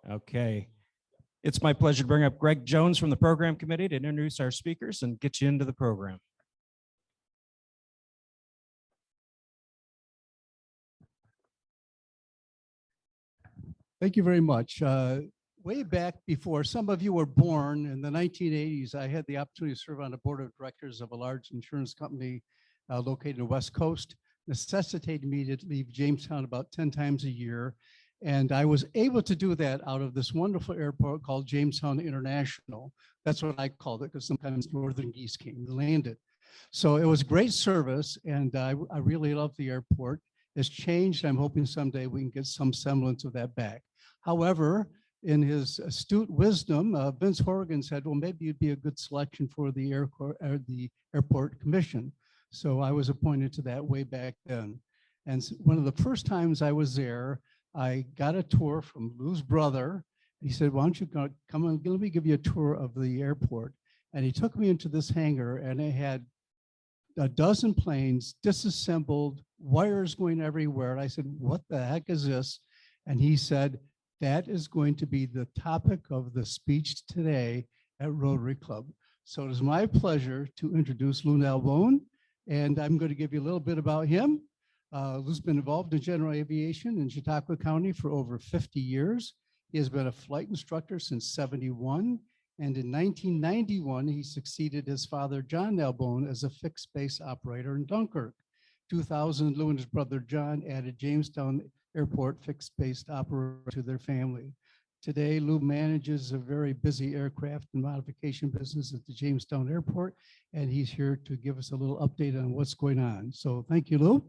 Okay. It's my pleasure to bring up Greg Jones from the program committee to introduce our speakers and get you into the program. Thank you very much. Way back before some of you were born in the 1980s, I had the opportunity to serve on the board of directors of a large insurance company located in the West Coast, necessitated me to leave Jamestown about 10 times a year. And I was able to do that out of this wonderful airport called Jamestown International. That's what I called it, because sometimes northern geese came and landed. So it was great service, and I really love the airport. It's changed. I'm hoping someday we can get some semblance of that back. However, in his astute wisdom, Vince Horrigan said, well, maybe you'd be a good selection for the airport commission. So I was appointed to that way back then. And one of the first times I was there, I got a tour from Lou's brother. He said, why don't you come on, let me give you a tour of the airport. And he took me into this hangar, and it had a dozen planes disassembled, wires going everywhere. And I said, what the heck is this? And he said, that is going to be the topic of the speech today at Rotary Club. So it is my pleasure to introduce Lou Nalbone, and I'm going to give you a little bit about him. Lou's been involved in general aviation in Chautauqua County for over 50 years. He has been a flight instructor since '71. And in 1991, he succeeded his father, John Nalbone, as a fixed base operator in Dunkirk. 2000, Lou and his brother, John, added Jamestown Airport fixed base operator to their family. Today, Lou manages a very busy aircraft and modification business at the Jamestown Airport, and he's here to give us a little update on what's going on. So thank you, Lou.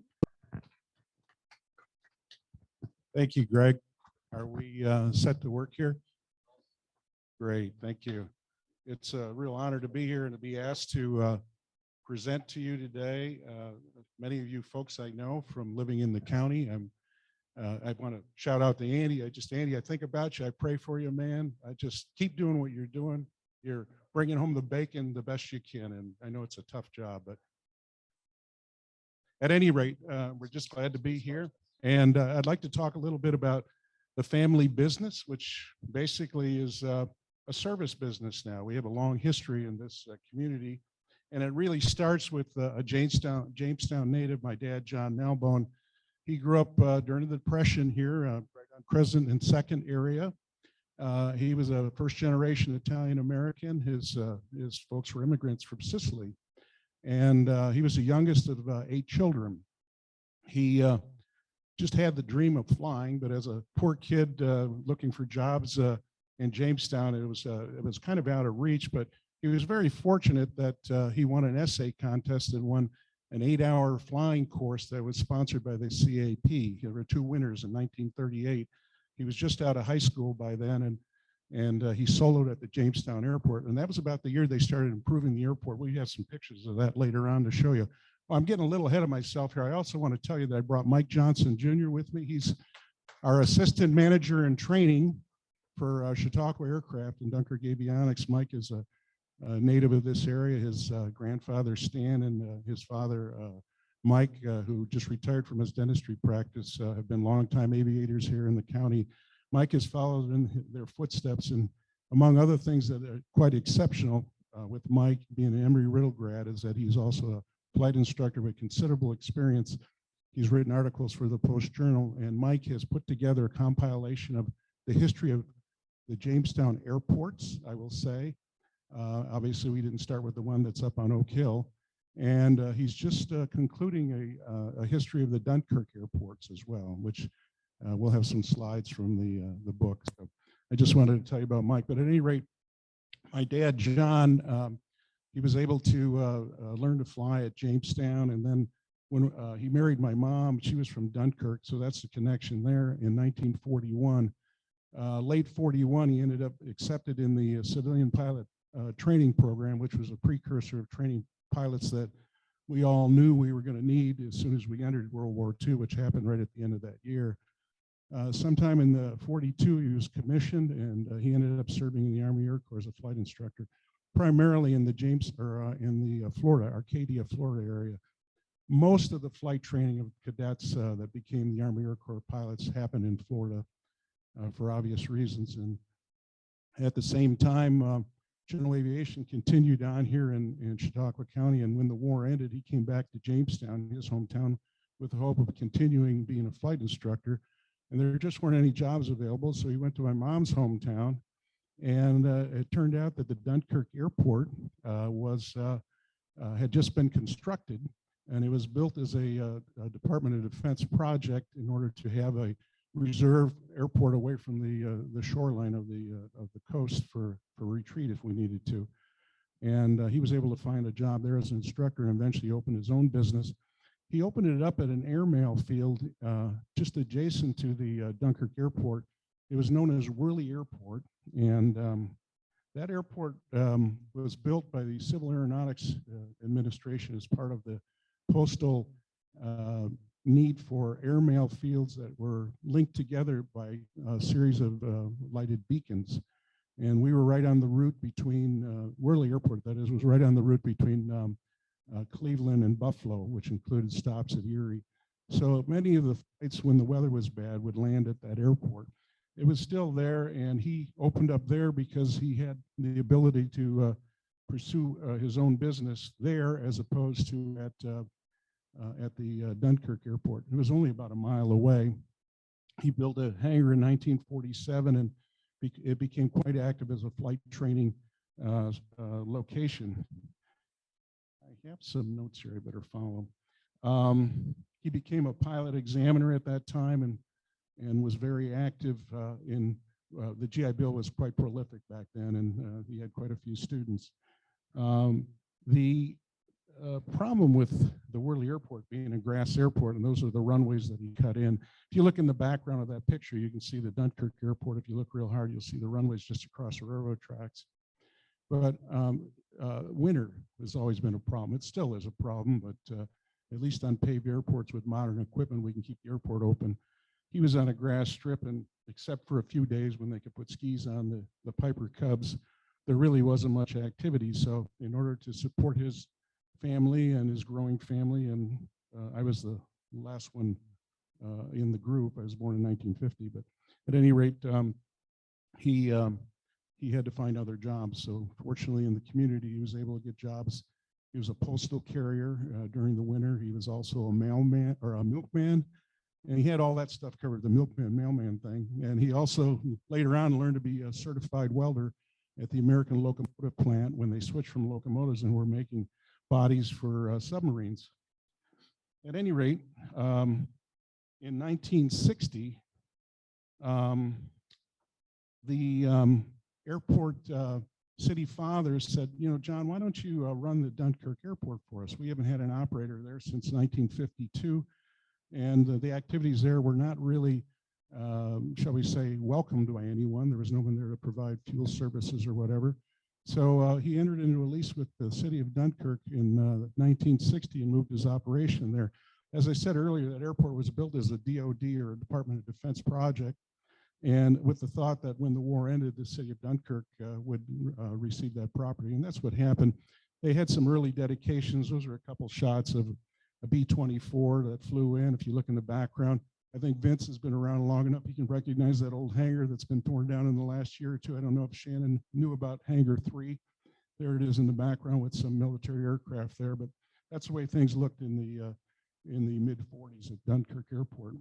Thank you, Greg. Are we set to work here? Great, thank you. It's a real honor to be here and to be asked to present to you today. Many of you folks I know from living in the county. I want to shout out to Andy. Andy, I think about you. I pray for you, man. I just keep doing what you're doing. You're bringing home the bacon the best you can, and I know it's a tough job, but at any rate, we're just glad to be here. And I'd like to talk a little bit about the family business, which basically is a service business now. We have a long history in this community, and it really starts with a Jamestown native, my dad, John Nalbone. He grew up during the Depression here, right on Crescent and 2nd area. He was a first-generation Italian-American. His folks were immigrants from Sicily, and he was the youngest of 8 children. He just had the dream of flying, but as a poor kid looking for jobs in Jamestown, it was kind of out of reach. But he was very fortunate that he won an essay contest and won an 8-hour flying course that was sponsored by the CAP. There were 2 winners in 1938. He was just out of high school by then, and he soloed at the Jamestown Airport. And that was about the year they started improving the airport. We have some pictures of that later on to show you. Well, I'm getting a little ahead of myself here. I also want to tell you that I brought Mike Johnson Jr. with me. He's our assistant manager in training for Chautauqua Aircraft and Dunkirk Avionics. Mike is a native of this area. His grandfather, Stan, and his father, Mike, who just retired from his dentistry practice, have been longtime aviators here in the county. Mike has followed in their footsteps, and among other things that are quite exceptional with Mike being an Embry-Riddle grad is that he's also a flight instructor with considerable experience. He's written articles for the Post-Journal, and Mike has put together a compilation of the history of the Jamestown airports, I will say. Obviously, we didn't start with the one that's up on Oak Hill. And he's just concluding a history of the Dunkirk airports as well, which we'll have some slides from the book. So I just wanted to tell you about Mike. But at any rate, my dad, John, he was able to learn to fly at Jamestown. And then when he married my mom, she was from Dunkirk, so that's the connection there in 1941. Late 41, he ended up accepted in the civilian pilot training program, which was a precursor of training pilots that we all knew we were going to need as soon as we entered World War II, which happened right at the end of that year. Sometime in the 42, he was commissioned, and he ended up serving in the Army Air Corps as a flight instructor, primarily in the Florida, Arcadia, Florida area. Most of the flight training of cadets that became the Army Air Corps pilots happened in Florida. for obvious reasons. And at the same time, General Aviation continued on here in Chautauqua County, and when the war ended, he came back to Jamestown, his hometown, with the hope of continuing being a flight instructor. And there just weren't any jobs available, so he went to my mom's hometown, and it turned out that the Dunkirk Airport had just been constructed, and it was built as a Department of Defense project in order to have a reserve airport away from the shoreline of the coast for retreat if we needed to. And he was able to find a job there as an instructor and eventually opened his own business. He opened it up at an airmail field just adjacent to the Dunkirk Airport. It was known as Worley Airport, and that airport was built by the Civil Aeronautics Administration as part of the postal need for airmail fields that were linked together by a series of lighted beacons. And we were right on the route between Worley Airport, that is, was right on the route between Cleveland and Buffalo, which included stops at Erie. So many of the flights, when the weather was bad, would land at that airport. It was still there, and he opened up there because he had the ability to pursue his own business there as opposed to at the Dunkirk Airport. It was only about a mile away. He built a hangar in 1947, and it became quite active as a flight training location. I have some notes here, I better follow. He became a pilot examiner at that time and was very active in, the GI Bill was quite prolific back then, and he had quite a few students. The problem with the Worley Airport being a grass airport, and those are the runways that he cut in. If you look in the background of that picture, you can see the Dunkirk Airport. If you look real hard, you'll see the runways just across the railroad tracks. But winter has always been a problem. It still is a problem, but at least on paved airports with modern equipment, we can keep the airport open. He was on a grass strip, and except for a few days when they could put skis on the Piper Cubs, there really wasn't much activity. So in order to support his family and his growing family, and I was the last one in the group. I was born in 1950, but at any rate, he had to find other jobs. So fortunately in the community, he was able to get jobs. He was a postal carrier during the winter. He was also a mailman or a milkman, and he had all that stuff covered, the milkman, mailman thing. And he also later on learned to be a certified welder at the American Locomotive Plant when they switched from locomotives and were making bodies for submarines. At any rate, in 1960, the airport city fathers said, you know, John, why don't you run the Dunkirk Airport for us? We haven't had an operator there since 1952, and the activities there were not really, shall we say, welcomed by anyone. There was no one there to provide fuel services or whatever. So he entered into a lease with the city of Dunkirk in 1960 and moved his operation there. As I said earlier, that airport was built as a DOD or a Department of Defense project, and with the thought that when the war ended, the city of Dunkirk would receive that property, and that's what happened. They had some early dedications. Those are a couple shots of a B-24 that flew in. If you look in the background, I think Vince has been around long enough, he can recognize that old hangar that's been torn down in the last year or two. I don't know if Shannon knew about Hangar 3. There it is in the background with some military aircraft there, but that's the way things looked in the mid-40s at Dunkirk Airport.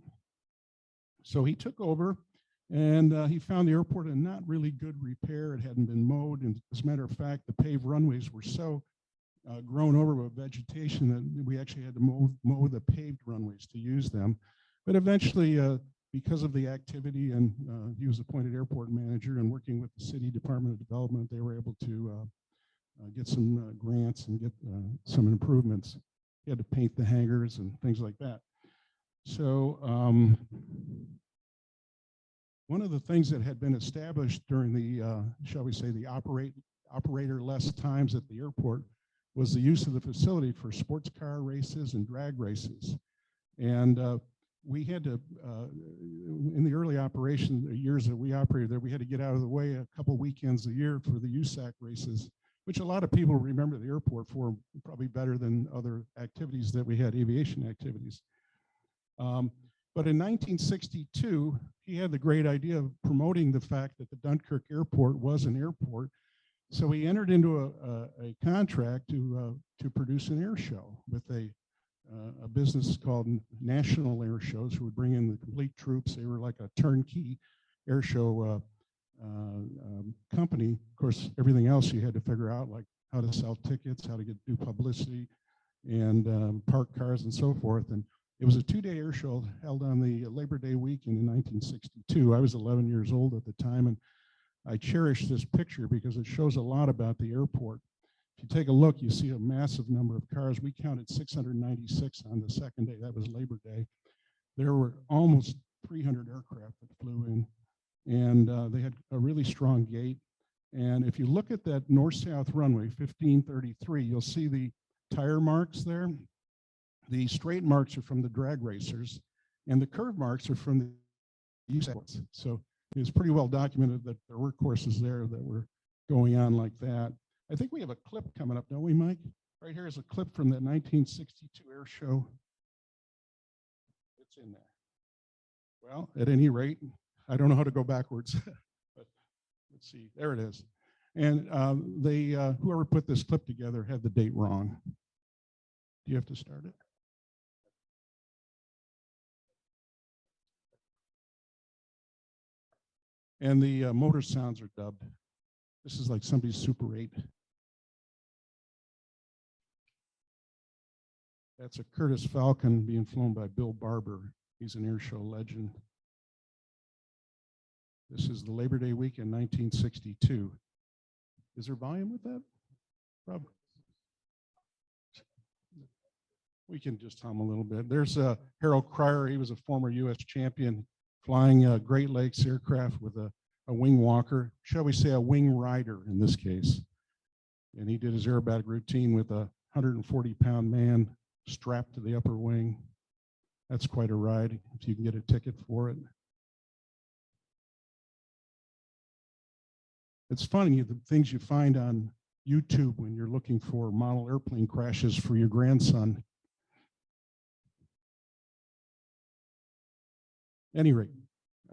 So he took over, and he found the airport in not really good repair. It hadn't been mowed, and as a matter of fact, the paved runways were so grown over with vegetation that we actually had to mow the paved runways to use them. But eventually, because of the activity, and he was appointed airport manager, and working with the city Department of Development, they were able to get some grants and get some improvements. He had to paint the hangars and things like that. So one of the things that had been established during the, shall we say, the operator-less times at the airport was the use of the facility for sports car races and drag races. And we had to, in the early operation, the years that we operated there, we had to get out of the way a couple weekends a year for the USAC races, which a lot of people remember the airport for, probably better than other activities that we had, aviation activities. But in 1962, he had the great idea of promoting the fact that the Dunkirk airport was an airport. So he entered into a contract to produce an air show with a business called National Air Shows, who would bring in the complete troops. They were like a turnkey air show company. Of course, everything else you had to figure out, like how to sell tickets, how to do publicity, and park cars and so forth. And it was a 2-day air show held on the Labor Day weekend in 1962. I was 11 years old at the time, and I cherish this picture because it shows a lot about the airport. If you take a look, you see a massive number of cars. We counted 696 on the second day. That was Labor Day. There were almost 300 aircraft that flew in, and they had a really strong gate. And if you look at that north-south runway, 1533, you'll see the tire marks there. The straight marks are from the drag racers, and the curve marks are from the U-sports. So it's pretty well documented that there were courses there that were going on like that. I think we have a clip coming up, don't we, Mike? Right here is a clip from the 1962 air show. It's in there. Well, at any rate, I don't know how to go backwards, but let's see, there it is. And whoever put this clip together had the date wrong. Do you have to start it? And the motor sounds are dubbed. This is like somebody's Super 8. That's a Curtiss Falcon being flown by Bill Barber. He's an air show legend. This is the Labor Day weekend, 1962. Is there volume with that? Probably. We can just hum a little bit. There's Harold Cryer. He was a former U.S. champion flying Great Lakes aircraft with a wing walker, shall we say a wing rider in this case. And he did his aerobatic routine with a 140-pound man strapped to the upper wing. That's quite a ride if you can get a ticket for it. It's funny, the things you find on YouTube when you're looking for model airplane crashes for your grandson. At any rate,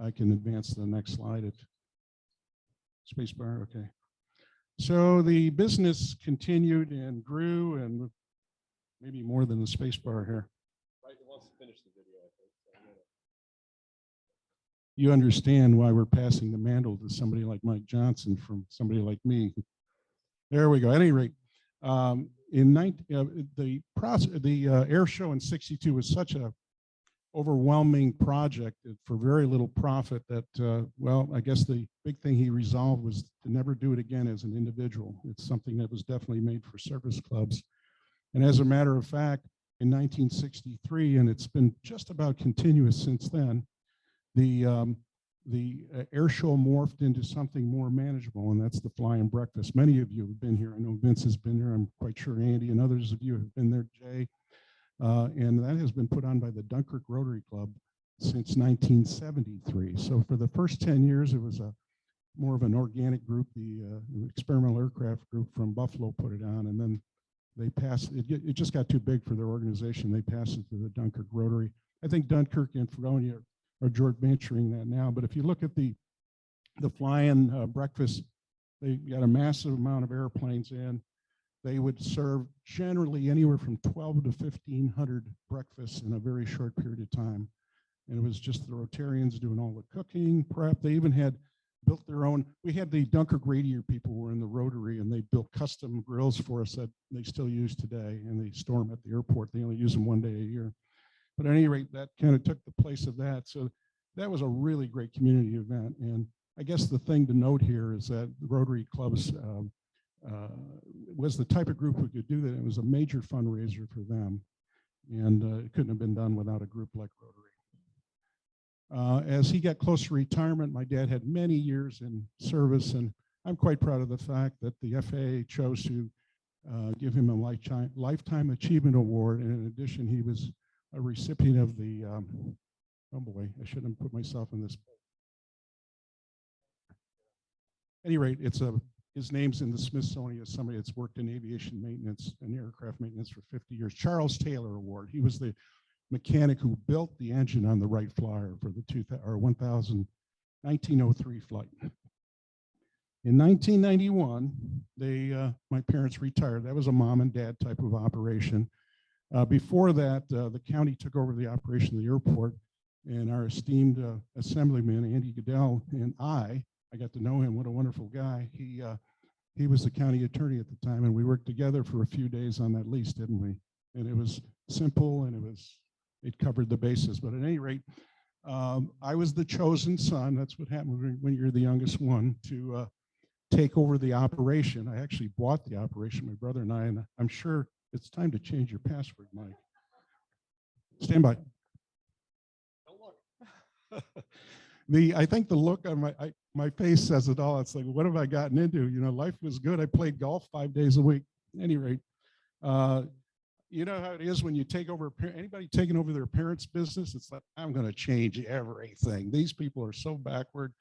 I can advance to the next slide. Spacebar, okay. So the business continued and grew, and maybe more than the spacebar here. Right, it wants to finish the video, I think. So You understand why we're passing the mantle to somebody like Mike Johnson from somebody like me. There we go. At any rate, the air show in '62 was such a overwhelming project for very little profit that, well, I guess the big thing he resolved was to never do it again as an individual. It's something that was definitely made for service clubs. And as a matter of fact, in 1963, and it's been just about continuous since then, the air show morphed into something more manageable, and that's the flying breakfast. Many of you have been here. I know Vince has been here. I'm quite sure Andy and others of you have been there, Jay. And that has been put on by the Dunkirk Rotary Club since 1973. So for the first 10 years, it was more of an organic group. The experimental aircraft group from Buffalo put it on, and then they passed, it just got too big for their organization. They passed it to the Dunkirk Rotary. I think Dunkirk and Fredonia are joint venturing that now. But if you look at the fly-in breakfast, they got a massive amount of airplanes in. They would serve generally anywhere from 12 to 1,500 breakfasts in a very short period of time. And it was just the Rotarians doing all the cooking, prep. They even had built their own. We had the Dunkirk Radiator people were in the Rotary, and they built custom grills for us that they still use today, and they store them at the airport. They only use them one day a year. But at any rate, that kind of took the place of that. So that was a really great community event. And I guess the thing to note here is that the Rotary clubs was the type of group who could do that. It was a major fundraiser for them, and it couldn't have been done without a group like Rotary. As he got close to retirement, my dad had many years in service, and I'm quite proud of the fact that the FAA chose to give him a Lifetime Achievement Award. And in addition, he was a recipient of the, oh boy, I shouldn't have put myself in this. At any rate, his name's in the Smithsonian as somebody that's worked in aviation maintenance and aircraft maintenance for 50 years. Charles Taylor Award. He was the mechanic who built the engine on the Wright Flyer for the 1903 flight. In 1991, my parents retired. That was a mom and dad type of operation. Before that, the county took over the operation of the airport, and our esteemed assemblyman, Andy Goodell, and I got to know him. What a wonderful guy. He was the county attorney at the time, and we worked together for a few days on that lease, didn't we? And it was simple, and it covered the bases. But at any rate, I was the chosen son. That's what happened when you're the youngest one, to take over the operation. I actually bought the operation, my brother and I, and I'm sure it's time to change your password, Mike. Stand by. Don't look. I think the look on my face says it all. It's like, what have I gotten into? You know, life was good. I played golf 5 days a week. At any rate, you know how it is when you take over, anybody taking over their parents' business, it's like, I'm going to change everything. These people are so backward.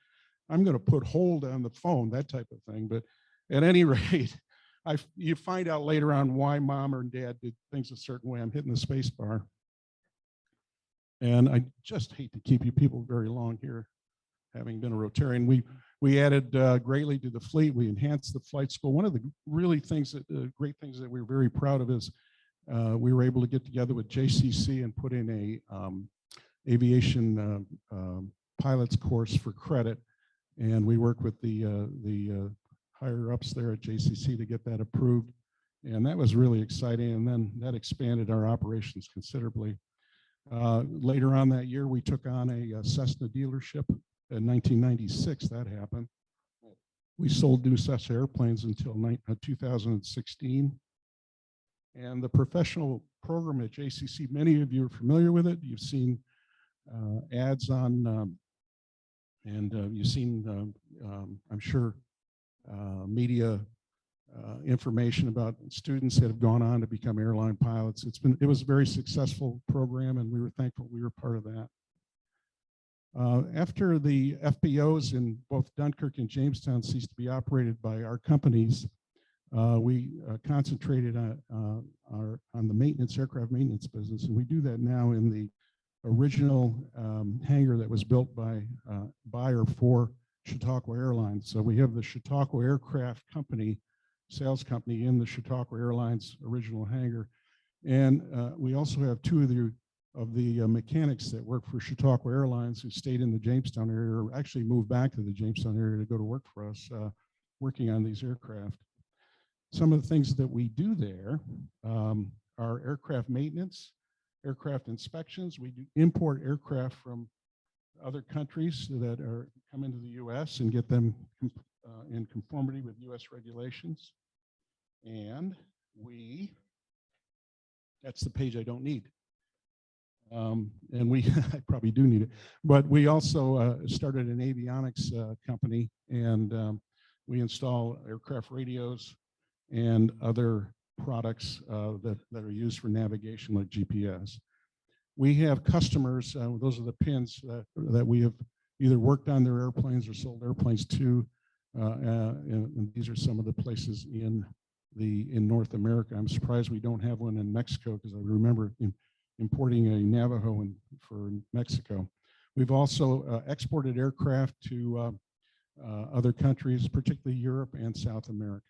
I'm going to put hold on the phone, that type of thing. But at any rate, you find out later on why mom or dad did things a certain way. I'm hitting the space bar. And I just hate to keep you people very long here, having been a Rotarian. We added greatly to the fleet. We enhanced the flight school. One of the really great things that we're very proud of is we were able to get together with JCC and put in a aviation pilots course for credit. And we work with the higher ups there at JCC to get that approved. And that was really exciting. And then that expanded our operations considerably. Later on that year, we took on a Cessna dealership. In 1996, that happened. We sold new Cessna airplanes until 2016. And the professional program at JCC, many of you are familiar with it. You've seen ads on, you've seen, I'm sure, media information about students that have gone on to become airline pilots. It was a very successful program, and we were thankful we were part of that. After the FBOs in both Dunkirk and Jamestown ceased to be operated by our companies, we concentrated on the maintenance, aircraft maintenance business, and we do that now in the original hangar that was built by or for Chautauqua Airlines. So we have the Chautauqua Aircraft Company, sales company, in the Chautauqua Airlines original hangar, and we also have two of the mechanics that work for Chautauqua Airlines who stayed in the Jamestown area, or actually moved back to the Jamestown area to go to work for us, working on these aircraft. Some of the things that we do there are aircraft maintenance, aircraft inspections. We do import aircraft from other countries that come into the U.S. and get them in conformity with U.S. regulations. And that's the page I don't need. And I probably do need it, but we also started an avionics company, and we install aircraft radios and other products that are used for navigation, like GPS. We have customers, those are the pins that we have either worked on their airplanes or sold airplanes to, and these are some of the places in North America. I'm surprised we don't have one in Mexico, because I remember importing a Navajo for Mexico. We've also exported aircraft to other countries, particularly Europe and South America.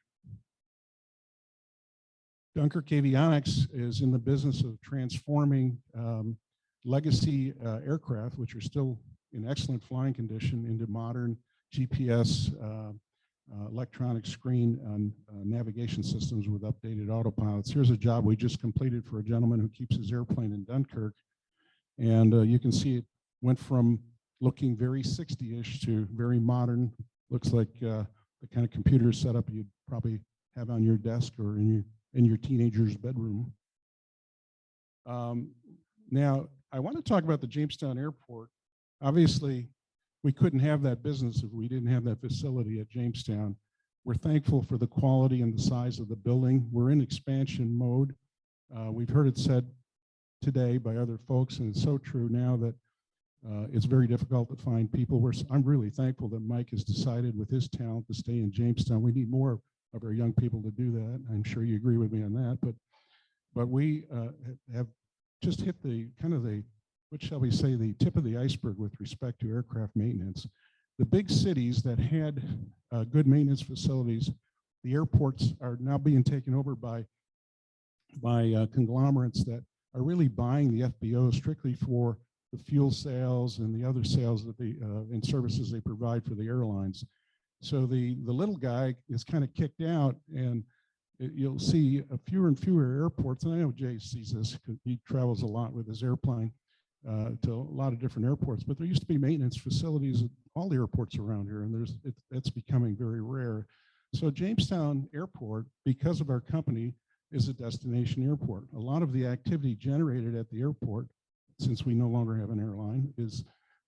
Dunkirk Avionics is in the business of transforming legacy aircraft, which are still in excellent flying condition, into modern GPS electronic screen navigation systems with updated autopilots. Here's a job we just completed for a gentleman who keeps his airplane in Dunkirk. And you can see it went from looking very 60-ish to very modern. Looks like the kind of computer setup you'd probably have on your desk or in your teenager's bedroom. Now, I want to talk about the Jamestown Airport. Obviously, we couldn't have that business if we didn't have that facility at Jamestown. We're thankful for the quality and the size of the building. We're in expansion mode. We've heard it said today by other folks, and it's so true now, that it's very difficult to find people. I'm really thankful that Mike has decided with his talent to stay in Jamestown. We need more of our young people to do that. I'm sure you agree with me on that. But we have just hit the kind of the, what shall we say, the tip of the iceberg with respect to aircraft maintenance. The big cities that had good maintenance facilities, the airports are now being taken over by conglomerates that are really buying the FBOs strictly for the fuel sales and the other sales that and services they provide for the airlines. So the little guy is kind of kicked out, and you'll see fewer and fewer airports. And I know Jay sees this because he travels a lot with his airplane to a lot of different airports. But there used to be maintenance facilities at all the airports around here, and it's becoming very rare. So Jamestown Airport, because of our company, is a destination airport. A lot of the activity generated at the airport, since we no longer have an airline, is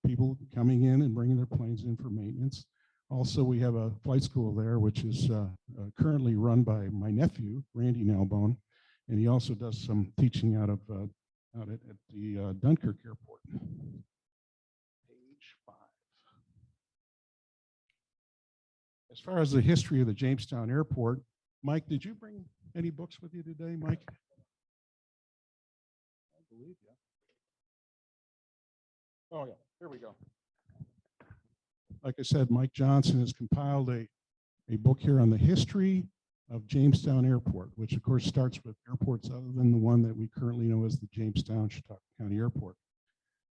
people coming in and bringing their planes in for maintenance. Also, we have a flight school there, which is currently run by my nephew, Randy Nalbone, and he also does some teaching out at the Dunkirk Airport. Page 5. As far as the history of the Jamestown Airport, Mike, did you bring any books with you today, Mike? I believe you. Oh, yeah, here we go. Like I said, Mike Johnson has compiled a book here on the history of Jamestown Airport, which of course starts with airports other than the one that we currently know as the Jamestown Chautauqua County Airport.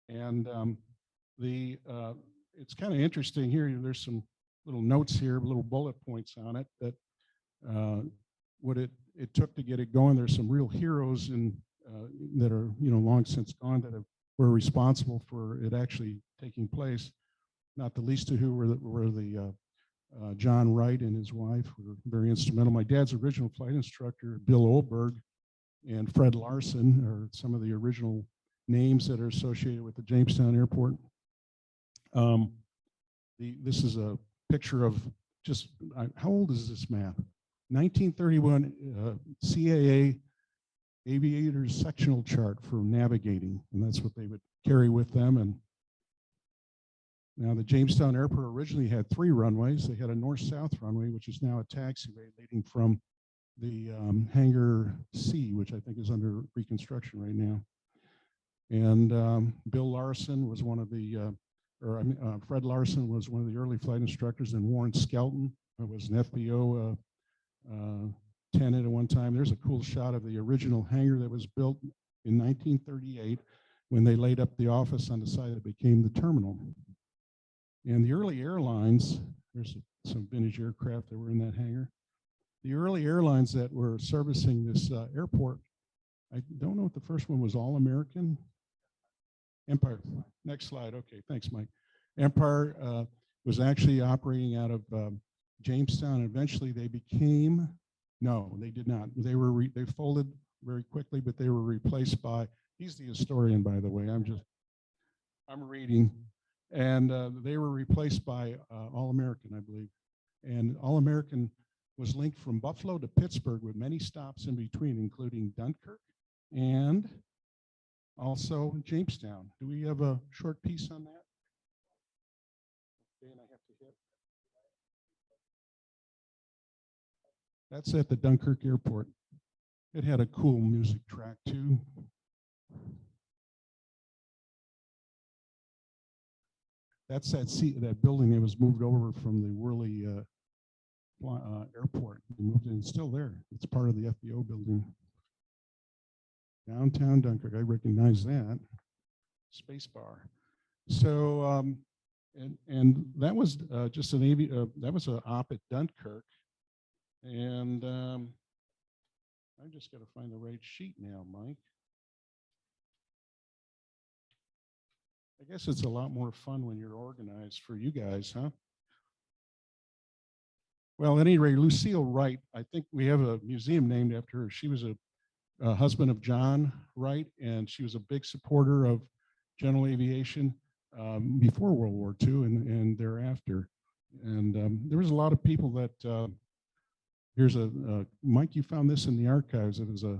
And it's kind of interesting here. There's some little notes here, little bullet points on it that what it took to get it going. There's some real heroes that are long since gone that were responsible for it actually taking place. Not the least of who were the John Wright and his wife were very instrumental. My dad's original flight instructor, Bill Oldberg, and Fred Larson are some of the original names that are associated with the Jamestown Airport. This is a picture of just, how old is this map? 1931 CAA aviators sectional chart for navigating, and that's what they would carry with them. And now the Jamestown Airport originally had 3 runways. They had a north-south runway, which is now a taxiway leading from the hangar C, which I think is under reconstruction right now. And Bill Larson was one of the, Fred Larson was one of the early flight instructors, and Warren Skelton was an FBO tenant at one time. There's a cool shot of the original hangar that was built in 1938 when they laid up the office on the side that became the terminal. And the early airlines, there's some vintage aircraft that were in that hangar. The early airlines that were servicing this airport, I don't know if the first one was All American. Empire. Next slide. Okay, thanks, Mike. Empire was actually operating out of Jamestown. And eventually they became, no, they did not. They folded very quickly, but they were replaced by, he's the historian, by the way. I'm reading. And they were replaced by All American, I believe. And All American was linked from Buffalo to Pittsburgh with many stops in between, including Dunkirk and also Jamestown. Do we have a short piece on that? Okay, and I have to hit. That's at the Dunkirk Airport. It had a cool music track too. That's that building that was moved over from the Worley Airport. They moved in, it's still there. It's part of the FBO building. Downtown Dunkirk, I recognize that. Space bar. So, and that was just that was an op at Dunkirk. And I just got to find the right sheet now, Mike. I guess it's a lot more fun when you're organized for you guys, huh? Well, at any rate, Lucille Wright, I think we have a museum named after her. She was a husband of John Wright, and she was a big supporter of general aviation before World War II and thereafter. And there was a lot of people that, here's Mike, you found this in the archives. It was a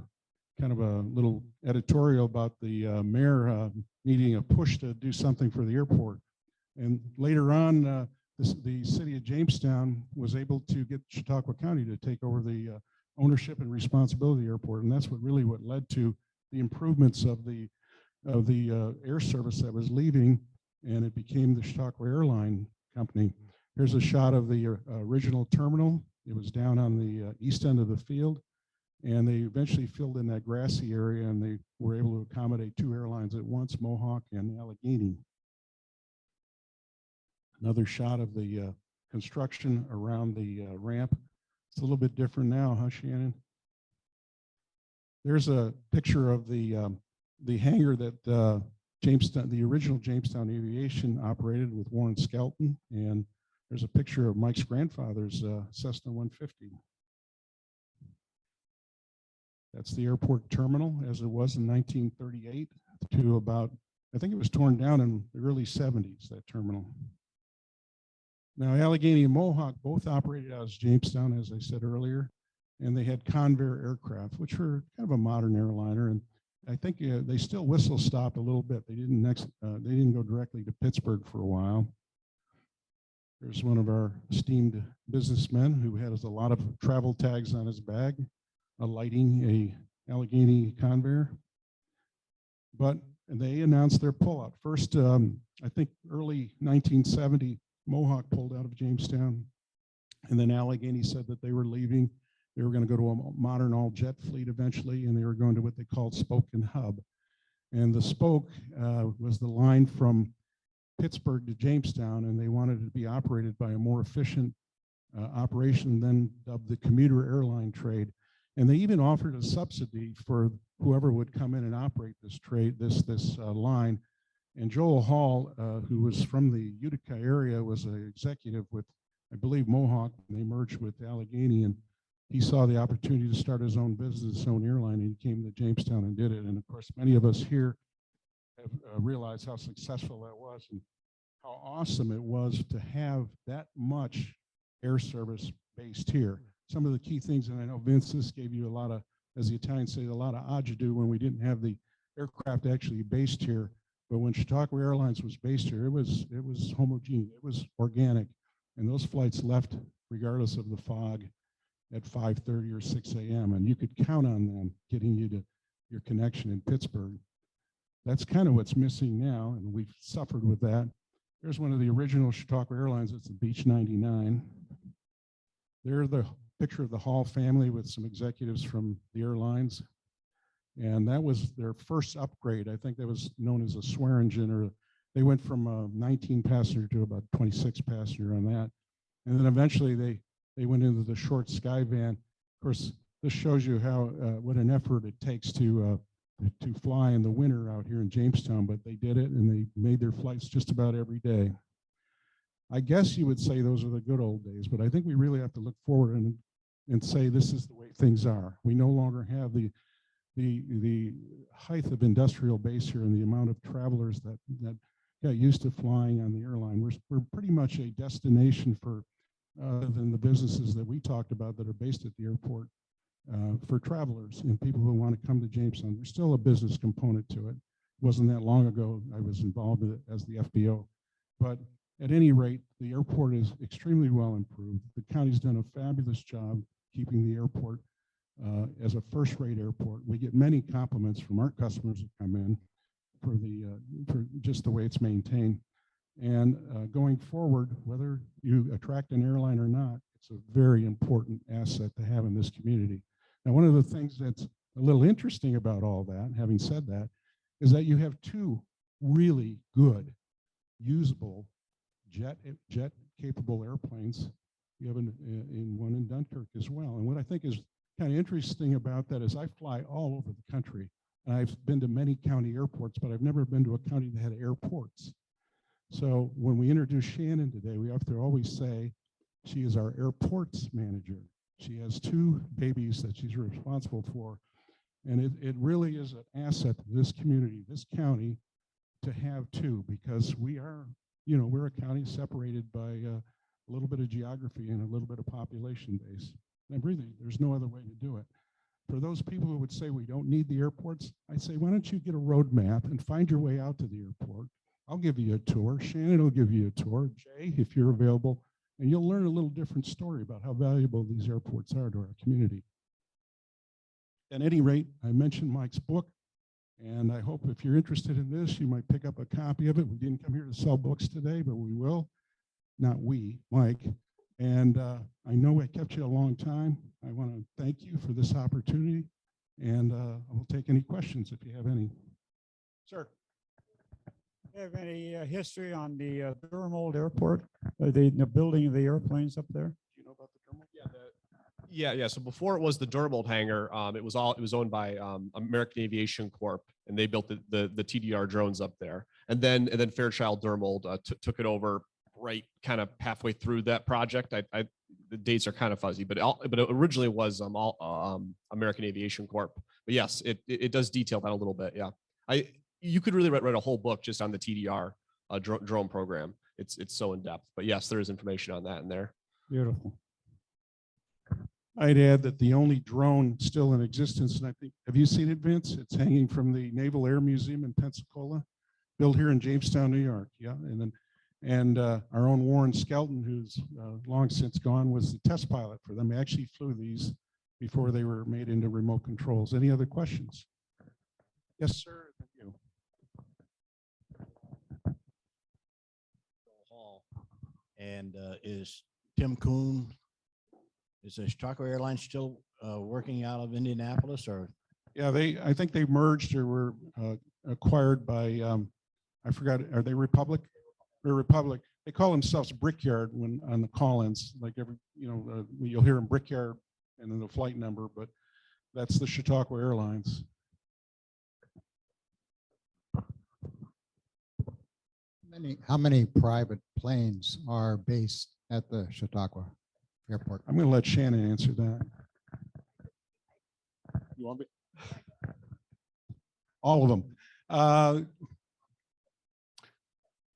kind of a little editorial about the mayor needing a push to do something for the airport. And later on, the city of Jamestown was able to get Chautauqua County to take over the ownership and responsibility of the airport. And that's what led to the improvements of the air service that was leaving, and it became the Chautauqua Airline Company. Here's a shot of the original terminal. It was down on the east end of the field, and they eventually filled in that grassy area, and they were able to accommodate 2 airlines at once, MOHAWK and Allegheny. Another shot of the construction around the ramp. It's a little bit different now, huh, Shannon? There's a picture of the hangar that Jamestown, the original Jamestown Aviation operated with Warren Skelton, and there's a picture of Mike's grandfather's Cessna 150. That's the airport terminal as it was in 1938 to about, I think it was torn down in the early 70s, that terminal. Now, Allegheny and Mohawk both operated out of Jamestown, as I said earlier, and they had Convair aircraft, which were kind of a modern airliner. And I think they still whistle stopped a little bit. They didn't go directly to Pittsburgh for a while. There's one of our esteemed businessmen who has a lot of travel tags on his bag, alighting a Allegheny Convair. But they announced their pullout. First, I think early 1970, Mohawk pulled out of Jamestown, and then Allegheny said that they were leaving. They were going to go to a modern all-jet fleet eventually, and they were going to what they called spoke and hub. And the spoke was the line from Pittsburgh to Jamestown, and they wanted it to be operated by a more efficient operation than dubbed the commuter airline trade. And they even offered a subsidy for whoever would come in and operate this trade, this line. And Joel Hall, who was from the Utica area, was an executive with, I believe, Mohawk, and they merged with Allegheny, and he saw the opportunity to start his own business, his own airline, and he came to Jamestown and did it. And of course, many of us here have realized how successful that was and how awesome it was to have that much air service based here. Some of the key things, and I know Vince, this gave you a lot of, as the Italians say, a lot of agito when we didn't have the aircraft actually based here. But when Chautauqua Airlines was based here, it was homogeneous, it was organic. And those flights left regardless of the fog at 5:30 or 6 a.m. And you could count on them getting you to your connection in Pittsburgh. That's kind of what's missing now, and we've suffered with that. There's one of the original Chautauqua Airlines. It's the Beech 99. There's the picture of the Hall family with some executives from the airlines. And that was their first upgrade. I think that was known as a Swearingen, or they went from a 19 passenger to about 26 passenger on that. And then eventually they went into the short sky van. Of course, this shows you how what an effort it takes to fly in the winter out here in Jamestown, but they did it and they made their flights just about every day. I guess you would say those are the good old days, but I think we really have to look forward and say this is the way things are. We no longer have the height of industrial base here and the amount of travelers that got used to flying on the airline. We're pretty much a destination for than the businesses that we talked about that are based at the airport for travelers and people who want to come to Jamestown. There's still a business component to it. It wasn't that long ago I was involved in it as the FBO. But at any rate, the airport is extremely well improved. The county's done a fabulous job keeping the airport as a first-rate airport. We get many compliments from our customers that come in for just the way it's maintained. And going forward, whether you attract an airline or not, it's a very important asset to have in this community. Now, one of the things that's a little interesting about all that, having said that, is that you have 2 really good, usable, jet-capable airplanes. You have one in Dunkirk as well. And what I think is kind of interesting about that is I fly all over the country, and I've been to many county airports, but I've never been to a county that had airports. So when we introduce Shannon today, we have to always say she is our airports manager. She has 2 babies that she's responsible for. And it really is an asset to this community, this county, to have 2, because we are, we're a county separated by a little bit of geography and a little bit of population base. And really, there's no other way to do it. For those people who would say we don't need the airports, I say, why don't you get a road map and find your way out to the airport? I'll give you a tour. Shannon will give you a tour. Jay, if you're available, and you'll learn a little different story about how valuable these airports are to our community. At any rate, I mentioned Mike's book. And I hope if you're interested in this, you might pick up a copy of it. We didn't come here to sell books today, but we will. Not we, Mike. And I know I kept you a long time. I want to thank you for this opportunity. And I will take any questions if you have any. Sir. Do you have any history on the Durham Old Airport, the building of the airplanes up there? Do you know about the Durham? Yeah. So before it was the Durham Old Hangar, it was owned by American Aviation Corp, and they built the TDR drones up there. And then Fairchild Durham Old took it over right kind of halfway through that project. The dates are kind of fuzzy, but it originally was American Aviation Corp. But yes, it does detail that a little bit. Yeah, you could really write a whole book just on the TDR drone program. It's so in depth. But yes, there is information on that in there. Beautiful. I'd add that the only drone still in existence, and I think, have you seen it, Vince? It's hanging from the Naval Air Museum in Pensacola, built here in Jamestown, New York. Yeah, and our own Warren Skelton, who's long since gone, was the test pilot for them. He actually flew these before they were made into remote controls. Any other questions? Yes, sir. Thank you. Hall. And is Tim Kuhn, is the Chautauqua Airlines still working out of Indianapolis, or? Yeah, I think they merged or were acquired by, I forgot, are they Republic? They're Republic. They call themselves Brickyard when on the call-ins, like you'll hear them Brickyard and then the flight number, but that's the Chautauqua Airlines. How many private planes are based at the Chautauqua Airport? I'm going to let Shannon answer that. You want me? All of them.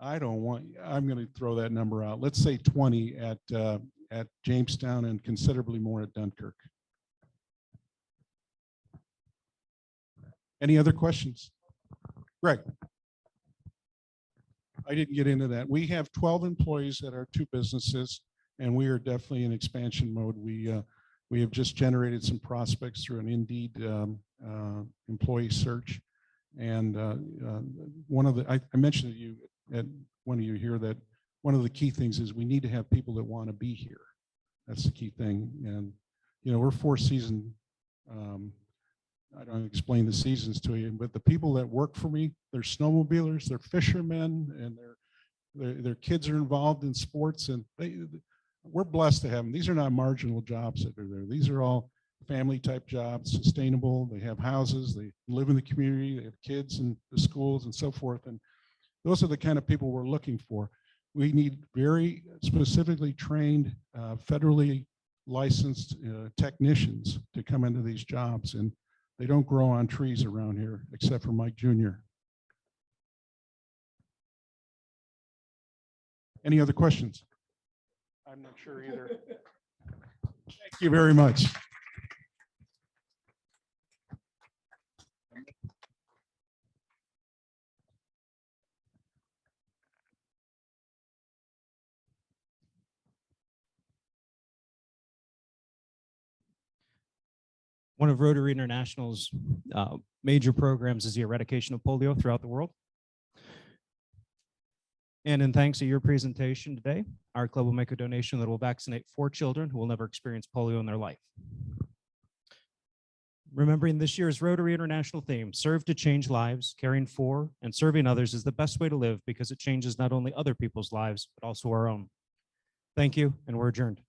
I don't want, I'm going to throw that number out. Let's say 20 at Jamestown and considerably more at Dunkirk. Any other questions? Greg. I didn't get into that. We have 12 employees at our two businesses, and we are definitely in expansion mode. We have just generated some prospects through an Indeed employee search. And one of the, I mentioned to you at one of you here that one of the key things is we need to have people that want to be here. That's the key thing. And, we're four-season, I don't explain the seasons to you, but the people that work for me, they're snowmobilers, they're fishermen, and their kids are involved in sports, and we're blessed to have them. These are not marginal jobs that are there. These are all family type jobs, sustainable. They have houses, they live in the community, they have kids in the schools and so forth. And those are the kind of people we're looking for. We need very specifically trained, federally licensed technicians to come into these jobs. And they don't grow on trees around here, except for Mike Jr. Any other questions? I'm not sure either. Thank you very much. One of Rotary International's major programs is the eradication of polio throughout the world. And in thanks to your presentation today, our club will make a donation that will vaccinate 4 children who will never experience polio in their life. Remembering this year's Rotary International theme, serve to change lives, caring for and serving others is the best way to live because it changes not only other people's lives, but also our own. Thank you, and we're adjourned.